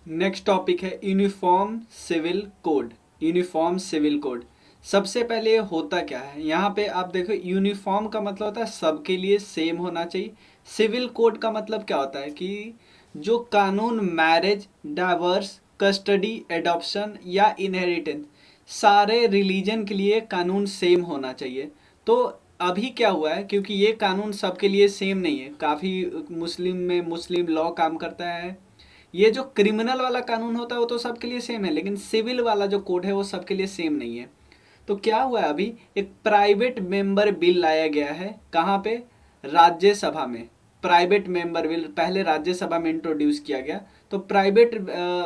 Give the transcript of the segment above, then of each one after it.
Next topic है uniform civil code. Uniform civil code, सबसे पहले ये होता क्या है, यहाँ पे आप देखो यूनिफॉर्म का मतलब होता है सबके लिए सेम होना चाहिए। सिविल कोड का मतलब क्या होता है कि जो कानून मैरिज, डाइवर्स, कस्टडी, एडॉप्शन या इनहेरिटेंस, सारे रिलीजन के लिए कानून सेम होना चाहिए। तो अभी क्या हुआ है, क्योंकि ये कानून सबके लिए सेम नहीं है, काफ़ी मुस्लिम में मुस्लिम लॉ काम करता है। ये जो क्रिमिनल वाला कानून होता है वो तो सबके लिए सेम है, लेकिन सिविल वाला जो कोड है वो सबके लिए सेम नहीं है। तो क्या हुआ है, अभी एक प्राइवेट मेंबर बिल लाया गया है, कहाँ पे, राज्यसभा में। प्राइवेट मेंबर बिल पहले राज्यसभा में इंट्रोड्यूस किया गया। तो प्राइवेट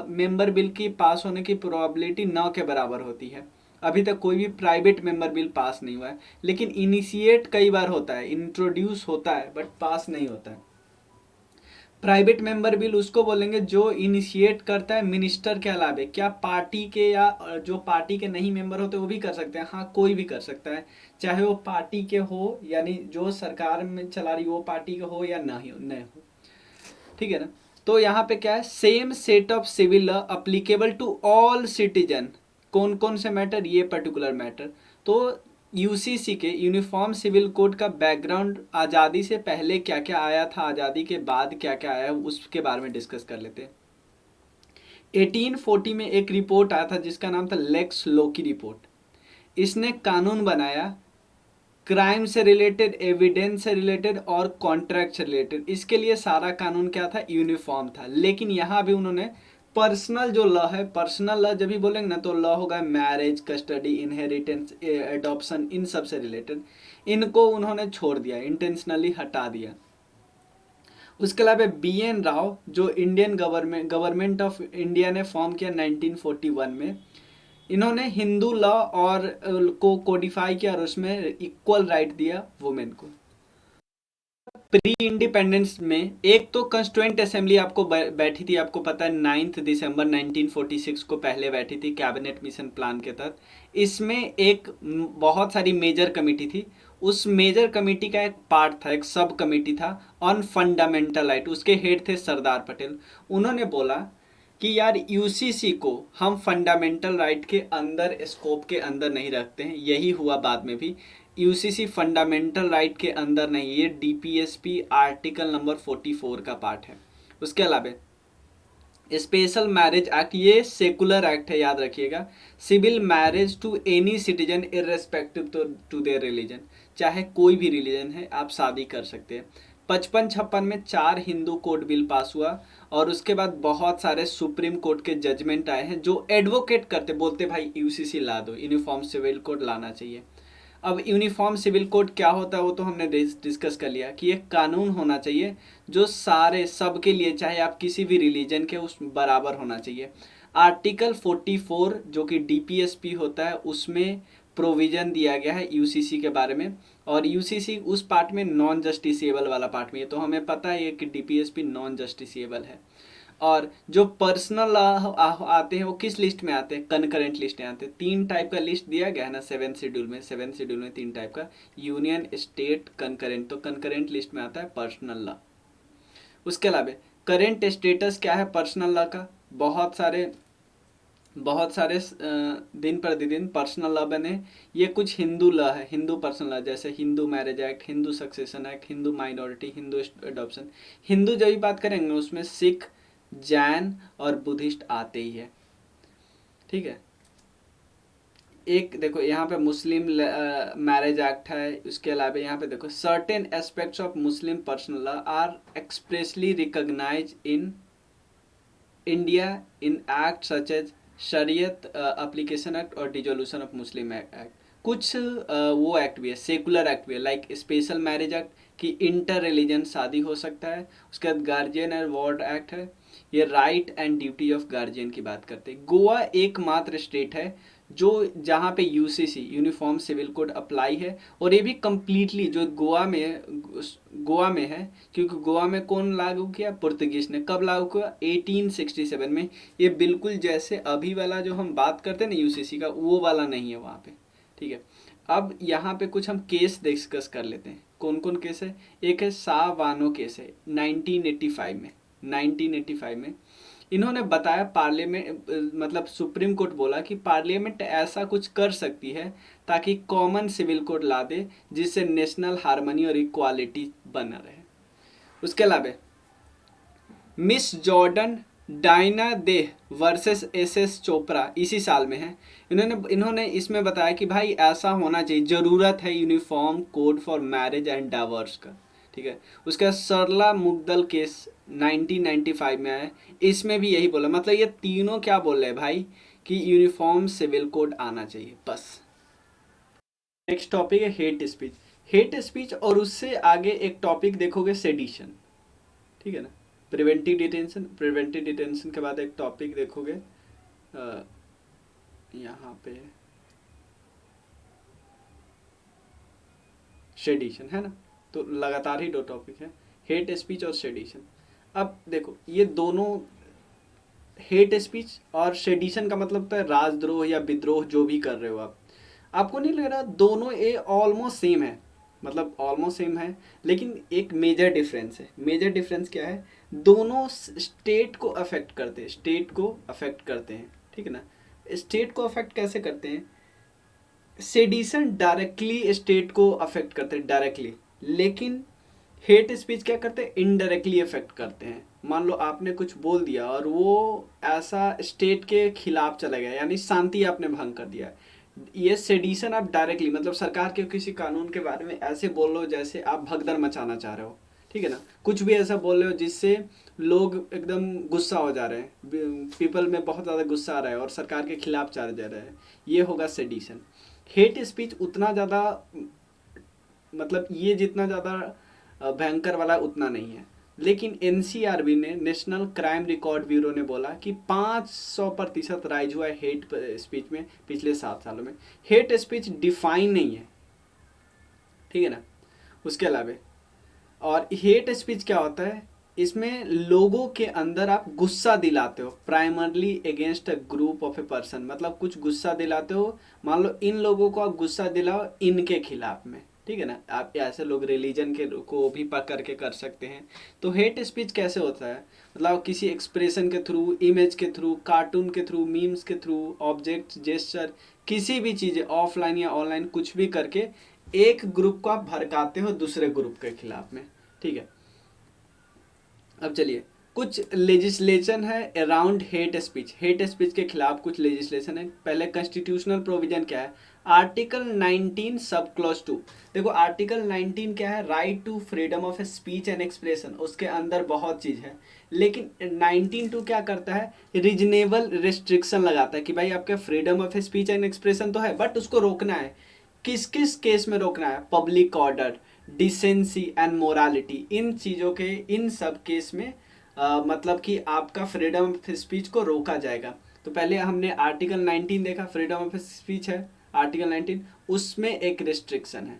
मेंबर बिल की पास होने की प्रोबेबिलिटी 9 के बराबर होती है। अभी तक कोई भी प्राइवेट मेंबर बिल पास नहीं हुआ है, लेकिन इनिशिएट कई बार होता है, इंट्रोड्यूस होता है, बट पास नहीं होता है। प्राइवेट मेंबर बिल उसको बोलेंगे जो इनिशिएट करता है मिनिस्टर के अलावे, क्या पार्टी के या जो पार्टी के नहीं मेंबर होते वो भी कर सकते हैं, हाँ कोई भी कर सकता है, चाहे वो पार्टी के हो, यानी जो सरकार में चला रही वो पार्टी के हो या नहीं हो, ठीक है ना। तो यहाँ पे क्या है, same set of civil law applicable to all citizen. कौन कौन से मैटर, ये पर्टिकुलर मैटर। तो यूसीसी के यूनिफॉर्म सिविल कोड का बैकग्राउंड, आज़ादी से पहले क्या क्या आया था, आज़ादी के बाद क्या क्या आया, उसके बारे में डिस्कस कर लेते हैं। 1840 में एक रिपोर्ट आया था जिसका नाम था लेक्स लॉ की रिपोर्ट। इसने कानून बनाया क्राइम से रिलेटेड, एविडेंस से रिलेटेड और कॉन्ट्रैक्ट से रिलेटेड। इसके लिए सारा कानून क्या था, यूनिफॉर्म था। लेकिन यहाँ भी उन्होंने पर्सनल जो लॉ है, पर्सनल लॉ जब भी बोलेंगे ना तो लॉ होगा मैरिज, कस्टडी, इनहेरिटेंस, एडॉप्शन, इन सब से रिलेटेड, इनको उन्होंने छोड़ दिया, इंटेंशनली हटा दिया। उसके अलावा बी एन राव, जो इंडियन गवर्नमेंट ऑफ इंडिया ने फॉर्म किया 1941 में, इन्होंने हिंदू लॉ और को कोडिफाई किया और उसमें इक्वल राइट दिया वुमेन को। प्री इंडिपेंडेंस में एक तो कंस्टिट्यूएंट असेंबली आपको बैठी थी, आपको पता है 9 दिसंबर 1946 को पहले बैठी थी कैबिनेट मिशन प्लान के तहत। इसमें एक बहुत सारी मेजर कमेटी थी। उस मेजर कमेटी का एक पार्ट था, एक सब कमेटी था ऑन फंडामेंटल राइट, उसके हेड थे सरदार पटेल। उन्होंने बोला कि यार यूसीसी को हम फंडामेंटल राइट के अंदर, स्कोप के अंदर नहीं रखते हैं। यही हुआ बाद में भी, यूसीसी फंडामेंटल राइट के अंदर नहीं, ये डीपीएसपी आर्टिकल नंबर 44 का पार्ट है। उसके अलावा स्पेशल मैरिज एक्ट, ये सेकुलर एक्ट है, याद रखिएगा। Civil marriage to any citizen irrespective to their religion, चाहे कोई भी रिलीजन है आप शादी कर सकते हैं। 55-56 में 4 हिंदू कोड बिल पास हुआ और उसके बाद बहुत सारे सुप्रीम कोर्ट के जजमेंट आए हैं जो एडवोकेट करते, बोलते भाई यूसीसी ला दो, यूनिफॉर्म सिविल कोड लाना चाहिए। अब यूनिफॉर्म सिविल कोड क्या होता है वो तो हमने डिस्कस कर लिया कि एक कानून होना चाहिए जो सारे सबके लिए, चाहे आप किसी भी रिलीजन के, उस बराबर होना चाहिए। आर्टिकल 44 जो कि डीपीएसपी होता है, उसमें प्रोविजन दिया गया है यूसीसी के बारे में। और यूसीसी उस पार्ट में नॉन जस्टिसेबल वाला पार्ट में है, तो हमें पता है कि डीपीएसपी नॉन जस्टिसेबल है। और जो पर्सनल आते हैं वो किस लिस्ट में आते हैं, कनकरेंट लिस्ट में आते हैं। 3 टाइप का लिस्ट दिया गया है ना 7 शेड्यूल में, 7 शेड्यूल में 3 टाइप का, यूनियन, स्टेट, कनकरेंट। तो कनकरेंट लिस्ट में आता है पर्सनल लॉ। उसके अलावा करेंट स्टेटस क्या है पर्सनल लॉ का, बहुत सारे दिन प्रतिदिन पर्सनल लॉ बने। ये कुछ हिंदू लॉ है, हिंदू पर्सनल लॉ, जैसे Hindu marriage act, Hindu succession act, Hindu minority, Hindu adoption. Hindu जब भी बात करेंगे उसमें सिख, जैन और बुद्धिस्ट आते ही है, ठीक है। एक देखो यहाँ पे मुस्लिम मैरिज एक्ट है। उसके अलावा यहाँ पे देखो certain aspects of Muslim personal law are expressly recognise in India in act such as Shariat application act और डिजोल्यूशन ऑफ मुस्लिम एक्ट। कुछ वो एक्ट भी है, सेकुलर एक्ट भी है, लाइक स्पेशल मैरिज एक्ट कि इंटर रिलीजन शादी हो सकता है। उसके बाद गार्जियन एंड वार्ड एक्ट है, ये right and duty of guardian की बात करते हैं। गोवा एकमात्र स्टेट है जो जहाँ पे UCC uniform civil code apply है, और ये भी कम्प्लीटली जो गोवा में है, क्योंकि गोवा में कौन लागू किया, पुर्तगीज ने। कब लागू किया, 1867 में। ये बिल्कुल जैसे अभी वाला जो हम बात करते हैं ना यूसीसी का, वो वाला नहीं है वहाँ पे, ठीक है। अब यहाँ पे कुछ हम केस डिस्कस कर लेते हैं। कौन कौन केस है, एक है सावानो केस है 1985 में। इन्होंने बताया पार्लियामेंट मतलब सुप्रीम कोर्ट बोला कि पार्लियामेंट ऐसा कुछ कर सकती है ताकि कॉमन सिविल कोड ला दे जिससे नेशनल हार्मनी और इक्वालिटी बना रहे। उसके अलावा मिस जॉर्डन डायना देह वर्सेस एसएस चोपड़ा इसी साल में है। इन्होंने इसमें बताया कि भाई ऐसा होना चाहिए, ज़रूरत है uniform code for marriage and divorce का। ठीक है। उसका सरला मुग्दल केस 1995 में आया, इसमें भी यही बोला। मतलब ये तीनों क्या बोल रहे हैं भाई कि यूनिफॉर्म सिविल कोड आना चाहिए बस। नेक्स्ट टॉपिक है हेट स्पीच। हेट स्पीच और उससे आगे एक टॉपिक देखोगे सेडिशन। ठीक है ना। प्रिवेंटिव डिटेंशन के बाद एक टॉपिक देखोगे यहाँ पे सेडिशन, है ना। तो लगातार ही दो टॉपिक है, हेट स्पीच और सेडिशन। अब देखो ये दोनों, हेट स्पीच और सेडिशन का मतलब तो है राजद्रोह या विद्रोह जो भी कर रहे हो आप। आपको नहीं लग रहा दोनों ये ऑलमोस्ट सेम है? मतलब ऑलमोस्ट सेम है, लेकिन एक मेजर डिफरेंस है। मेजर डिफरेंस क्या है? दोनों स्टेट को अफेक्ट करते हैं, स्टेट को अफेक्ट करते हैं। ठीक है ना। स्टेट को अफेक्ट कैसे करते हैं? सेडिशन डायरेक्टली स्टेट को अफेक्ट करते हैं डायरेक्टली, लेकिन हेट स्पीच क्या करते हैं? इनडायरेक्टली अफेक्ट करते हैं। मान लो आपने कुछ बोल दिया और वो ऐसा स्टेट के खिलाफ चला गया, यानी शांति आपने भंग कर दिया। ये सेडिशन आप डायरेक्टली, मतलब सरकार के किसी कानून के बारे में ऐसे बोल लो जैसे आप भगदड़ मचाना चाह रहे हो। ठीक है ना। कुछ भी ऐसा बोल रहे हो जिससे लोग एकदम गुस्सा हो जा रहे हैं, पीपल में बहुत ज़्यादा गुस्सा आ रहा है और सरकार के खिलाफ चल जा रहा है, ये होगा सेडिशन। हेट स्पीच उतना ज़्यादा, मतलब ये जितना ज़्यादा भयंकर वाला उतना नहीं है। लेकिन एनसीआरबी ने, नेशनल क्राइम रिकॉर्ड ब्यूरो ने बोला कि 500% राइज हुआ है हेट स्पीच में पिछले 7 सालों में। हेट स्पीच डिफाइन नहीं है। ठीक है ना। उसके अलावा और हेट स्पीच क्या होता है? इसमें लोगों के अंदर आप गुस्सा दिलाते हो, primarily against a group of a person. मतलब कुछ गुस्सा दिलाते हो, मान लो इन लोगों को आप गुस्सा दिलाओ इनके खिलाफ में। ठीक है ना। आप ऐसे लोग रिलीजन के को भी पकड़ के कर सकते हैं। तो हेट स्पीच कैसे होता है? मतलब किसी एक्सप्रेशन के थ्रू, इमेज के थ्रू, कार्टून के थ्रू, मीम्स के थ्रू, ऑब्जेक्ट, जेस्चर, किसी भी चीज़ें ऑफलाइन या ऑनलाइन कुछ भी करके एक ग्रुप को आप भड़काते हो दूसरे ग्रुप के खिलाफ में। ठीक है। अब चलिए कुछ लेजिस्लेशन है around hate speech. Hate speech के खिलाफ कुछ लेजिस्लेशन है। पहले कॉन्स्टिट्यूशनल प्रोविजन क्या है? Article 19 sub clause 2। देखो आर्टिकल 19 क्या है? Right to freedom of speech and expression. उसके अंदर बहुत चीज़ है, लेकिन 19(2) क्या करता है? रीजनेबल रिस्ट्रिक्शन लगाता है कि भाई आपके freedom of speech and expression तो है, बट उसको रोकना है। किस किस केस में रोकना है? Public order, decency and morality, इन चीज़ों के, इन सब केस में मतलब कि आपका फ्रीडम ऑफ स्पीच को रोका जाएगा। तो पहले हमने आर्टिकल 19 देखा, फ्रीडम ऑफ स्पीच है आर्टिकल 19, उसमें एक रिस्ट्रिक्शन है।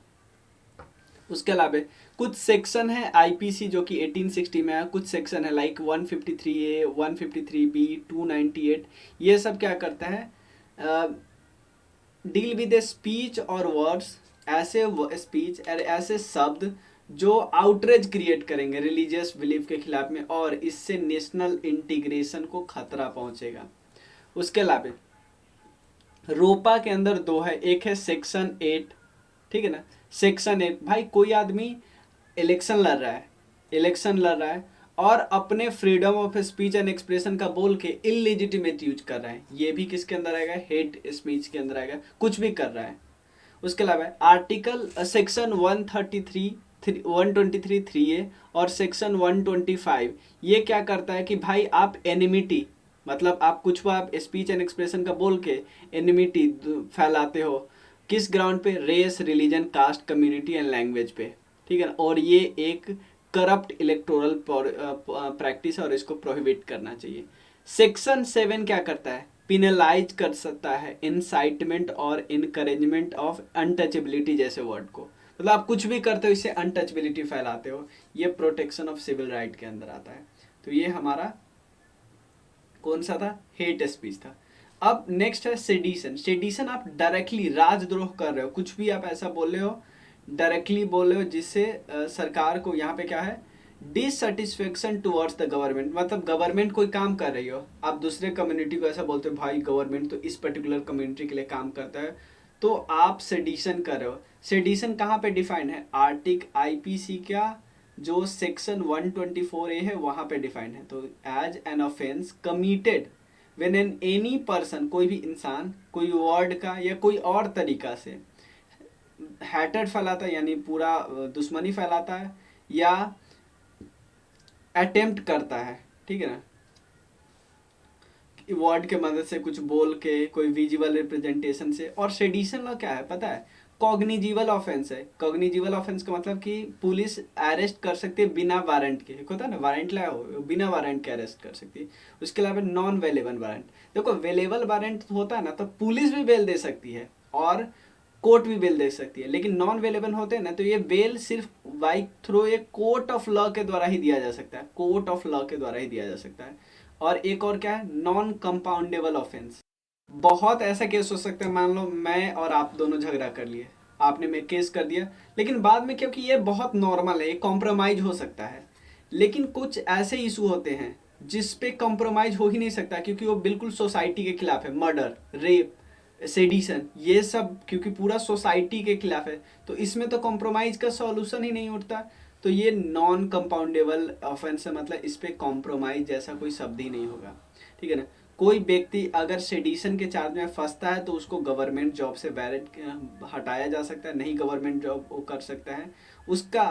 उसके अलावा कुछ सेक्शन है आईपीसी जो कि 1860 में है, कुछ सेक्शन है लाइक 153A, 153B, 298, ये सब क्या करता है? डील विद स्पीच और वर्ड्स, ऐसे स्पीच और ऐसे शब्द जो आउटरेज क्रिएट करेंगे रिलीजियस बिलीफ के खिलाफ में, और इससे नेशनल इंटीग्रेशन को खतरा पहुंचेगा। उसके अलावा रोपा के अंदर 2 है, एक है सेक्शन 8। ठीक है ना। सेक्शन 8, भाई कोई आदमी इलेक्शन लड़ रहा है और अपने freedom of speech and expression का बोल के इलेजिटिमेट यूज कर रहा है, ये भी किसके अंदर आएगा? हेट स्पीच के अंदर आएगा, कुछ भी कर रहा है। उसके अलावा आर्टिकल सेक्शन 133 123(3)(a) और सेक्शन 125, ये क्या करता है कि भाई आप एनिमिटी, मतलब आप कुछ आप स्पीच एंड एक्सप्रेशन का बोल के एनिमिटी फैलाते हो, किस ग्राउंड पे? Race, religion, caste, community and language पे। ठीक है ना। और ये एक करप्ट इलेक्टोरल प्रैक्टिस है और इसको प्रोहिबिट करना चाहिए। सेक्शन 7 क्या करता है? पिनलाइज कर सकता है इंसाइटमेंट और इनकरेजमेंट ऑफ अनटचेबिलिटी जैसे वर्ड को। मतलब आप कुछ भी करते हो इससे अनटचेबिलिटी फैलाते हो, ये प्रोटेक्शन ऑफ सिविल राइट के अंदर आता है। तो ये हमारा कौन सा था? हेट स्पीच था। अब नेक्स्ट है सेडिशन। सेडिशन आप डायरेक्टली राजद्रोह कर रहे हो, कुछ भी आप ऐसा बोल रहे हो, डायरेक्टली बोल रहे हो जिससे सरकार को, यहाँ पे क्या है? डिससेटिस्फेक्शन टुवर्ड्स द गवर्नमेंट, मतलब गवर्नमेंट कोई काम कर रही हो, आप दूसरे कम्युनिटी को ऐसा बोलते हो भाई गवर्नमेंट तो इस पर्टिकुलर कम्युनिटी के लिए काम करता है, तो आप सेडिशन कर रहे हो। सेडिशन कहाँ पे डिफाइंड है? आईपीसी का जो सेक्शन 124A है वहाँ पे डिफाइंड है। तो as an offence committed when an any person, कोई भी इंसान कोई वर्ड का या कोई और तरीका से हैटेड फैलाता है, यानी पूरा दुश्मनी फैलाता है या अटेम्प्ट करता है, ठीक है ना, वर्ड के मदद से कुछ बोल के, कोई विजुअल रिप्रेजेंटेशन से। और सेडिशन लॉ क्या है पता है? कॉग्निजिबल ऑफेंस है। कॉग्निजिबल ऑफेंस का मतलब कि पुलिस अरेस्ट कर सकती है बिना वारंट के, होता है ना वारंट लाया हो, बिना वारंट के अरेस्ट कर सकती है। उसके अलावा नॉन वेलेबल वारंट, देखो वेलेबल वारंट होता है ना तो पुलिस भी बेल दे सकती है और कोर्ट भी बेल दे सकती है, लेकिन नॉन वेलेबल होते हैं ना तो ये बेल सिर्फ बाई थ्रू एक कोर्ट ऑफ लॉ के द्वारा ही दिया जा सकता है, कोर्ट ऑफ लॉ के द्वारा ही दिया जा सकता है। और एक और क्या है? Non compoundable offence. बहुत ऐसा केस हो सकता है, मान लो मैं और आप दोनों झगड़ा कर लिए, आपने मैं केस कर दिया, लेकिन बाद में क्योंकि ये बहुत नॉर्मल है, ये कॉम्प्रोमाइज हो सकता है। लेकिन कुछ ऐसे इशू होते हैं जिस पे कॉम्प्रोमाइज हो ही नहीं सकता, क्योंकि वो बिल्कुल सोसाइटी के खिलाफ है। मर्डर, रेप, सेडिशन, ये सब क्योंकि पूरा सोसाइटी के खिलाफ है, तो इसमें तो कॉम्प्रोमाइज का सॉल्यूशन ही नहीं उठता। तो ये नॉन कंपाउंडेबल ऑफेंस है, मतलब इस पे कॉम्प्रोमाइज जैसा कोई शब्द ही नहीं होगा, ठीक है ना। कोई व्यक्ति अगर सेडिशन के चार्ज में फंसता है तो उसको गवर्नमेंट जॉब से बैरेट हटाया जा सकता है, नहीं गवर्नमेंट जॉब वो कर सकता है, उसका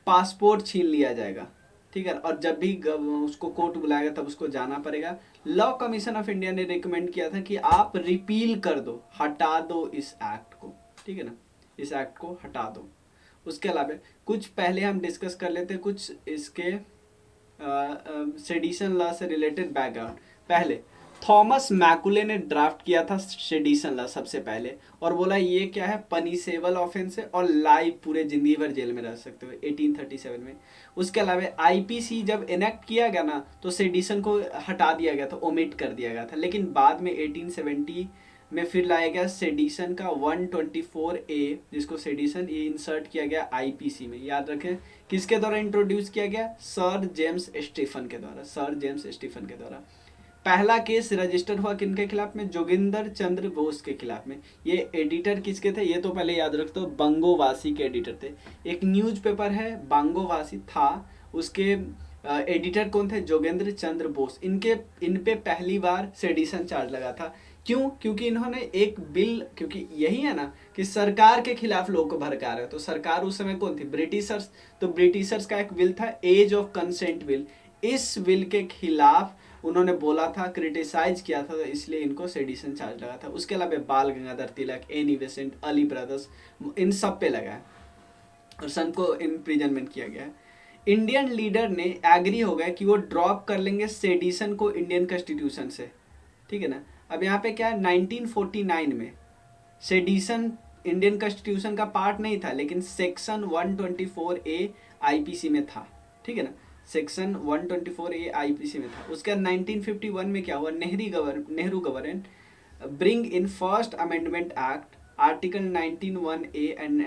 पासपोर्ट छीन लिया जाएगा, ठीक है। और जब भी उसको कोर्ट बुलाएगा तब उसको जाना पड़ेगा। लॉ कमीशन ऑफ इंडिया ने रिकमेंड किया था कि आप रिपील कर दो, हटा दो इस एक्ट को, ठीक है ना, इस एक्ट को हटा दो। उसके अलावा कुछ पहले हम डिस्कस कर लेते हैं कुछ इसके सेडिशन लॉ से रिलेटेड बैकग्राउंड। पहले थॉमस मैकुले ने ड्राफ्ट किया था सेडिशन लॉ सबसे पहले, और बोला ये क्या है, पनिशेबल ऑफेंस है और लाइफ पूरे जिंदगी भर जेल में रह सकते हो, 1837 में। उसके अलावा आईपीसी जब इनेक्ट किया गया ना तो सेडिशन को हटा दिया गया था, ओमिट कर दिया गया था, लेकिन बाद में 1870 में फिर लाया गया सेडिशन का 124A, जिसको सेडिशन ये इंसर्ट किया गया आईपीसी में। याद रखें किसके द्वारा इंट्रोड्यूस किया गया? सर जेम्स स्टीफन के द्वारा, सर जेम्स स्टीफन के द्वारा। पहला केस रजिस्टर हुआ किनके खिलाफ में? जोगिंदर चंद्र बोस के खिलाफ में। ये एडिटर किसके थे? ये तो पहले याद रखते हो, बंगोवासी के एडिटर थे। एक न्यूज़पेपर है बंगोवासी था, उसके एडिटर कौन थे? जोगेंद्र चंद्र बोस। इन पे पहली बार सेडिशन चार्ज लगा था। क्यों? क्योंकि इन्होंने एक बिल, क्योंकि यही है ना कि सरकार के खिलाफ लोगों को भड़का रहे हो, तो सरकार उस समय कौन थी? ब्रिटिशर्स। तो ब्रिटिशर्स का एक बिल था एज ऑफ कंसेंट बिल, इस बिल के खिलाफ उन्होंने बोला था, क्रिटिसाइज किया था, तो इसलिए इनको सेडिशन चार्ज लगा था। उसके अलावा बाल Gangadhar Tilak, Annie Besant, Ali brothers, इन सब पे लगा है और सबको इम्प्रिजनमेंट किया गया है। इंडियन लीडर ने एग्री हो गया कि वो ड्रॉप कर लेंगे सेडिशन को इंडियन कॉन्स्टिट्यूशन से, ठीक है ना। अब यहाँ पे क्या है, 1949 में सेडिशन इंडियन कॉन्स्टिट्यूशन का पार्ट नहीं था, लेकिन सेक्शन 124A आईपीसी में था, ठीक है ना, सेक्शन 124A आईपीसी में था। उसके बाद 1951 में क्या हुआ, Nehru government bring in first amendment act article 19(1)A and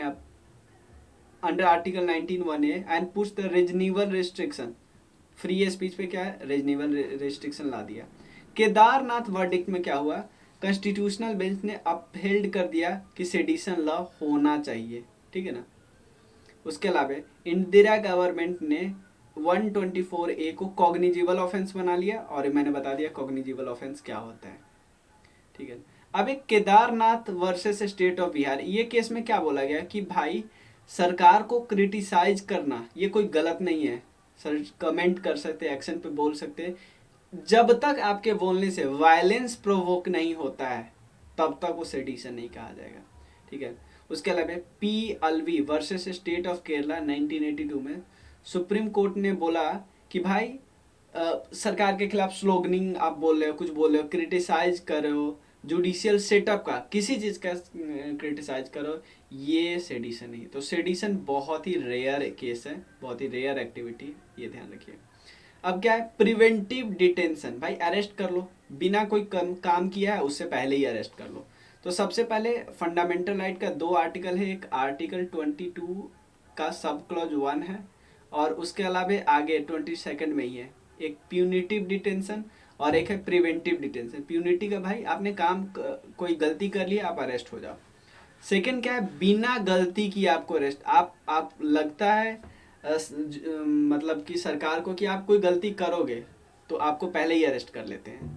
under article 19(1)A and puts the reasonable restriction, free speech पे क्या है, रीजनेबल रिस्ट्रिक्शन ला दिया। केदारनाथ वर्डिक्ट में क्या हुआ, कॉन्स्टिट्यूशनल बेंच ने अपहेल्ड कर दिया कि सेडिशन लॉ होना चाहिए, ठीक है ना। उसके अलावा इंदिरा गवर्नमेंट ने 124A को कॉग्निजिबल ऑफेंस बना लिया, और मैंने बता दिया कॉग्निजिबल ऑफेंस क्या होता है, ठीक है। अब एक Kedarnath versus state of Bihar, ये केस में क्या बोला गया कि भाई सरकार को क्रिटिसाइज करना ये कोई गलत नहीं है, सर कमेंट कर सकते, एक्शन पे बोल सकते, जब तक आपके बोलने से वायलेंस प्रोवोक नहीं होता है तब तक वो सेडिशन नहीं कहा जाएगा, ठीक है। उसके अलावा P Alvi versus state of Kerala 1982 में सुप्रीम कोर्ट ने बोला कि भाई सरकार के खिलाफ स्लोगनिंग आप बोल रहे हो, कुछ बोल रहे हो, क्रिटिसाइज कर रहे हो, जुडिशियल सेटअप का किसी चीज का क्रिटिसाइज करो, ये सेडिशन नहीं। तो सेडिशन बहुत ही रेयर केस है, बहुत ही रेयर एक्टिविटी, ये ध्यान रखिए। अब क्या है, प्रिवेंटिव डिटेंशन, भाई अरेस्ट कर लो, बिना कोई काम किया है उससे पहले ही अरेस्ट कर लो। तो सबसे पहले फंडामेंटल राइट का 2 आर्टिकल है, एक आर्टिकल 22 का सब क्लॉज 1 है, और उसके अलावा आगे 22 में ही है एक प्यूनिटिव डिटेंशन और एक है प्रिवेंटिव डिटेंशन। प्यूनिटी का भाई आपने कोई गलती कर लिया आप अरेस्ट हो जाओ। सेकंड क्या है, बिना गलती की आपको अरेस्ट, आप लगता है मतलब कि सरकार को कि आप कोई गलती करोगे तो आपको पहले ही अरेस्ट कर लेते हैं।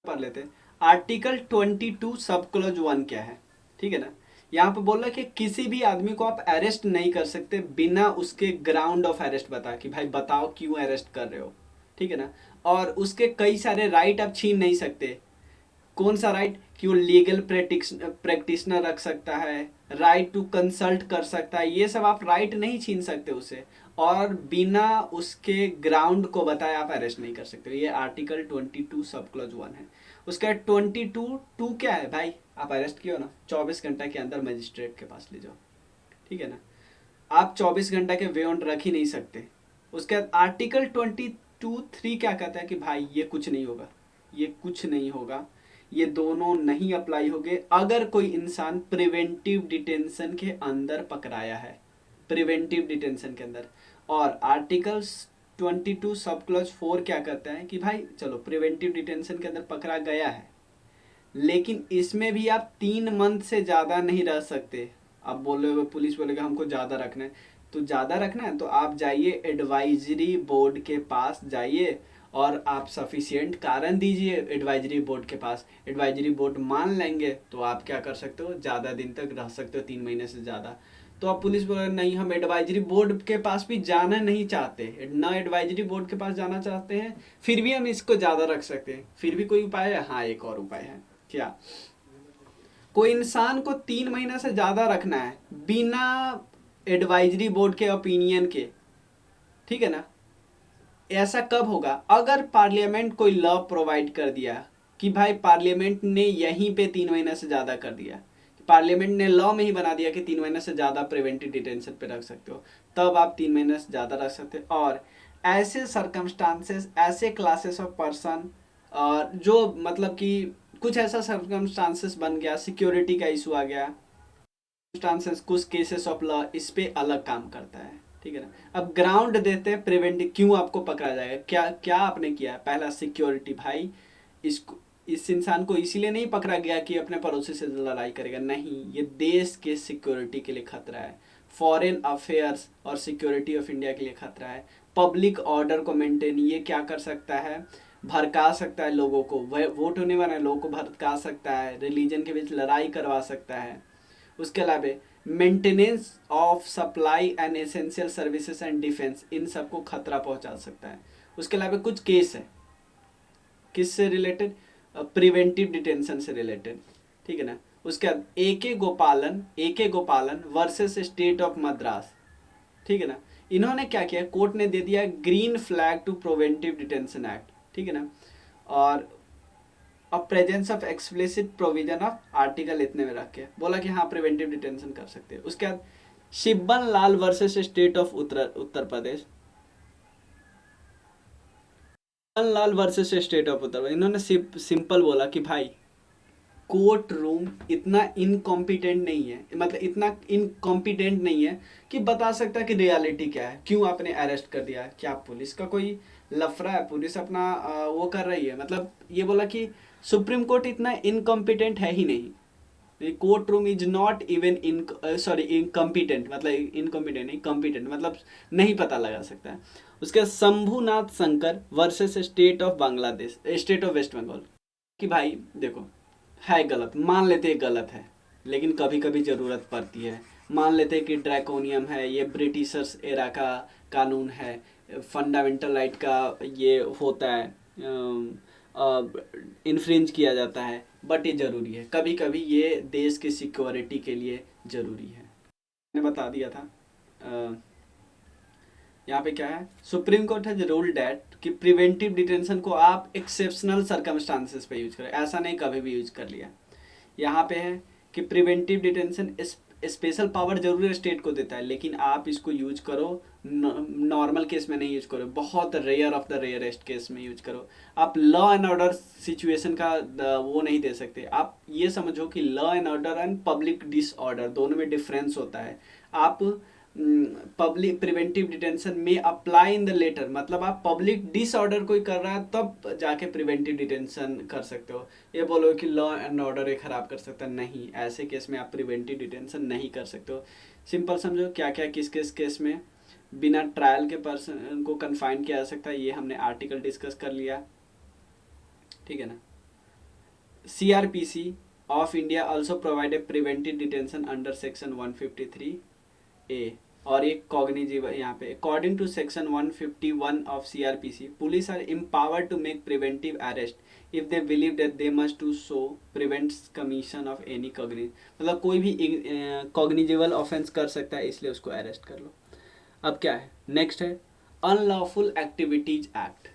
पढ़ लेते हैं आर्टिकल 22 सब क्लॉज 1 क्या है, ठीक है ना। यहाँ पे बोल रहा है कि किसी भी आदमी को आप अरेस्ट नहीं कर सकते बिना उसके ग्राउंड ऑफ अरेस्ट बता कि भाई बताओ क्यों अरेस्ट कर रहे हो, ठीक है ना। और उसके कई सारे राइट आप छीन नहीं सकते। कौन सा राइट, कि वो लीगल प्रैक्टिशनर रख सकता है, राइट टू कंसल्ट कर सकता है, ये सब आप राइट नहीं छीन सकते उसे। और बिना उसके ग्राउंड को बताए आप अरेस्ट नहीं कर सकते। ये आर्टिकल 22 सब क्लॉज 1 है। उसका 22(2) क्या है भाई, आप अरेस्ट किया ना 24 घंटा के अंदर मजिस्ट्रेट के पास ले जाओ, ठीक है ना। आप 24 घंटा के बियॉन्ड रख ही नहीं सकते। उसके बाद आर्टिकल 22(3) क्या कहता है कि भाई ये कुछ नहीं होगा, ये कुछ नहीं होगा, ये दोनों नहीं अप्लाई होंगे अगर कोई इंसान प्रिवेंटिव डिटेंशन के अंदर पकड़ाया है, प्रिवेंटिव डिटेंशन के अंदर। और आर्टिकल 22 सब क्लॉज 4 क्या कहता है कि भाई चलो प्रिवेंटिव डिटेंशन के अंदर पकड़ा गया है, लेकिन इसमें भी आप 3 मंथ से ज़्यादा नहीं रह सकते। आप बोले पुलिस बोलेगा हमको ज़्यादा रखना है, तो ज़्यादा रखना है तो आप जाइए एडवाइजरी बोर्ड के पास जाइए और आप सफिशिएंट कारण दीजिए एडवाइजरी बोर्ड के पास। एडवाइजरी बोर्ड मान लेंगे तो आप क्या कर सकते हो, ज़्यादा दिन तक रह सकते हो, 3 महीने से ज़्यादा। तो आप पुलिस बोले नहीं हम एडवाइजरी बोर्ड के पास भी जाना नहीं चाहते, ना एडवाइजरी बोर्ड के पास जाना चाहते हैं, फिर भी हम इसको ज़्यादा रख सकते हैं। फिर भी कोई उपाय है, हाँ एक और उपाय है। क्या, कोई इंसान को 3 महीने से ज़्यादा रखना है बिना एडवाइजरी बोर्ड के ओपिनियन के, ठीक है ना। ऐसा कब होगा, अगर पार्लियामेंट कोई लॉ प्रोवाइड कर दिया कि भाई पार्लियामेंट ने यहीं पे 3 महीने से ज़्यादा कर दिया, पार्लियामेंट ने लॉ में ही बना दिया कि 3 महीने से ज़्यादा प्रिवेंटिव डिटेंशन पे रख सकते हो, तब आप 3 महीने से ज़्यादा रख सकते हो। और ऐसे सर्कमस्टांसेस, ऐसे क्लासेस ऑफ पर्सन, और जो मतलब कि कुछ ऐसा सर्कमस्टांसेस बन गया, सिक्योरिटी का इशू आ गया, सर्कमस्टांसेस कुछ केसेस ऑफ लॉ इस पे अलग काम करता है, ठीक है ना। अब ग्राउंड देते हैं प्रिवेंटिव, क्यों आपको पकड़ा जाएगा, क्या क्या आपने किया। पहला सिक्योरिटी, भाई इसको इस इंसान को इसीलिए नहीं पकड़ा गया कि अपने पड़ोसी से लड़ाई करेगा, नहीं, ये देश के सिक्योरिटी के लिए खतरा है, फॉरेन अफेयर्स और सिक्योरिटी ऑफ इंडिया के लिए खतरा है, पब्लिक ऑर्डर को मेंटेन, ये क्या कर सकता है, भड़का सकता है लोगों को, वोट होने वाले लोगों को भड़का सकता है, रिलीजन के बीच लड़ाई करवा सकता है। उसके अलावा maintenance of supply and essential services and defence, इन सबको खतरा पहुंचा सकता है। उसके अलावा कुछ केस है किससे रिलेटेड, प्रिवेंटिव डिटेंशन से रिलेटेड, ठीक है ना। उसके बाद ए के गोपालन वर्सेस स्टेट ऑफ मद्रास, ठीक है ना। इन्होंने क्या किया, कोर्ट ने दे दिया green flag to preventive detention act, ठीक है ना। और अब presence of explicit provision of article इतने में रख के बोला कि हाँ प्रिवेंटिव डिटेंशन कर सकते हैं। उसके बाद Shibban Lal versus state of Uttar Pradesh, Shibban Lal versus state of Uttar Pradesh, इन्होंने सिंपल बोला कि भाई कोर्ट रूम इतना इनकॉम्पिटेंट नहीं है, मतलब इतना इनकॉम्पिटेंट नहीं है कि बता सकता कि रियलिटी क्या है, क्यों आपने अरेस्ट कर दिया, क्या पुलिस का कोई लफड़ा है, पुलिस अपना वो कर रही है, मतलब ये बोला कि सुप्रीम कोर्ट इतना इनकॉम्पिटेंट है ही नहीं, court room is not even incompetent, मतलब इनकॉम्पिटेंट नहीं, कॉम्पिटेंट मतलब नहीं पता लगा सकता है। उसके Shambhunath Shankar versus state of Bangladesh, state of West Bengal, कि भाई देखो है गलत, मान लेते हैं गलत है, लेकिन कभी कभी ज़रूरत पड़ती है, मान लेते हैं कि ड्रैकोनियम है, ये ब्रिटिशर्स एरा का कानून है, फंडामेंटल राइट का ये होता है, इन्फ्रिंज किया जाता है, बट ये ज़रूरी है, कभी कभी ये देश की सिक्योरिटी के लिए ज़रूरी है। मैंने बता दिया था यहाँ पे क्या है, supreme court has ruled that कि प्रिवेंटिव डिटेंशन को आप एक्सेप्शनल सर्कमस्टांसेस पे यूज करें, ऐसा नहीं कभी भी यूज कर लिया। यहाँ पे है कि प्रिवेंटिव डिटेंशन स्पेशल पावर जरूर स्टेट को देता है, लेकिन आप इसको यूज करो नॉर्मल केस में नहीं यूज करो, बहुत rare of the rarest case में यूज करो। आप लॉ एंड ऑर्डर सिचुएशन का वो नहीं दे सकते। आप ये समझो कि law and order and public disorder दोनों में डिफरेंस होता है। आप पब्लिक प्रिवेंटिव डिटेंशन में अप्लाई इन द लेटर, मतलब आप पब्लिक डिसऑर्डर कोई कर रहा है तब जाके प्रिवेंटिव डिटेंशन कर सकते हो। ये बोलो कि लॉ एंड ऑर्डर ये खराब कर सकता है, नहीं, ऐसे केस में आप प्रिवेंटिव डिटेंशन नहीं कर सकते हो। सिंपल समझो क्या क्या किस किस केस में बिना ट्रायल के पर्सन को कन्फाइन किया जा सकता है, ये हमने आर्टिकल डिस्कस कर लिया, ठीक है ना। CRPC of India also provide a preventive detention under section 153A, और एक कॉग्निजिव यहाँ पे, according to section 151 of CRPC, police are empowered to make preventive arrest if they believe that they must do so prevents commission of any मतलब कोई भी cognizable offence कर सकता है, इसलिए उसको अरेस्ट कर लो। अब क्या है नेक्स्ट है अनलॉफुल एक्टिविटीज एक्ट।